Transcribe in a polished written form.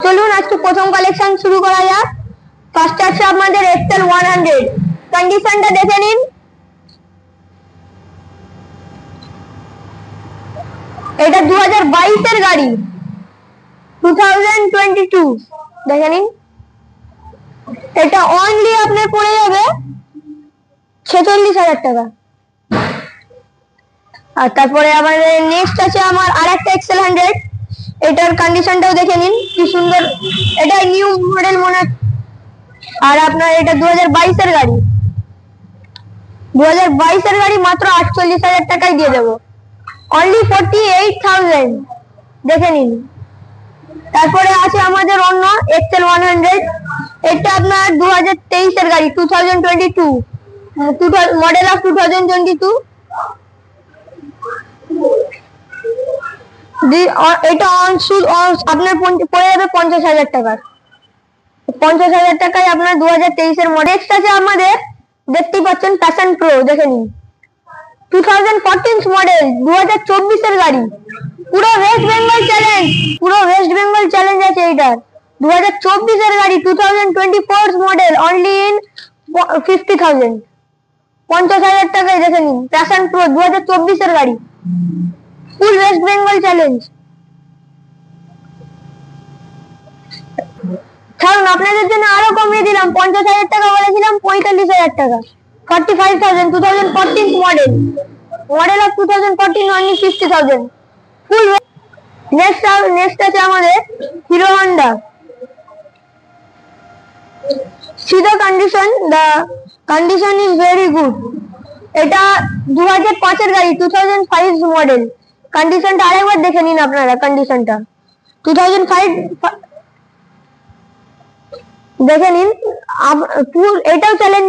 চলুন আজকে প্রথম কালেকশন শুরু করা যাক। ফার্স্ট আছে আমাদের এক্সেল 100। কন্ডিশনটা দেখে নিন। এটা 2022 এর গাড়ি, 2022 দেখে নিন। এটা অনলি আপনার পড়ে যাবে 46,000 টাকা। আর তারপরে আমাদের নেক্সট আছে আমার আরেকটা এক্সেল 100। এটার কন্ডিশনটাও দেখে নিন কি সুন্দর, এটা নিউ মডেল মনে। আর আপনার এটা 2022 এর গাড়ি, 2022 এর গাড়ি মাত্র 48,000 টাকায় দিয়ে দেবো, অনলি 48,000 দেখে নিন। তারপরে আছে আমাদের অন্য এক্সেল 100। এটা আপনার 2023 এর গাড়ি, 2022 মডেল অফ 2022। এটা আপনার পড়ে যাবে 50,000 টাকার। 50,000 টাকায় আপনার 2023 এর মডেল। নেক্সট আছে আমাদের, দেখতেই পাচ্ছেন প্যাশন প্রো, দেখে নিন 2014 মডেল, 2024 এর গাড়ি, পুরো ওয়েস্ট বেঙ্গল চ্যালেঞ্জ, পুরো ওয়েস্ট বেঙ্গল চ্যালেঞ্জ আছে এইটার। 2024 এর গাড়ি, 2024 মডেল, অনলি ইন 50,000, 50,000 টাকায় দেখে নিন। প্যাশন প্রো 2024 এর গাড়ি, ফুল ওয়েস্ট বেঙ্গল চ্যালেঞ্জ। কারণ আপনাদের জন্য আরো কমিয়ে দিলাম, 50,000 টাকা বলেছিলাম 45,000 টাকা, 45,000, 2014 model, model of 2014, only 50,000 full. Next আছে আমাদের hero Honda. See the condition, the condition is very good. এটা 2005 এর গাড়ি, 2005 মডেল। কন্ডিশনটা আরেকবার দেখে নিন আপনারা। কন্ডিশনটা 2005 দেখে নিন। এটাও চ্যালেঞ্জ।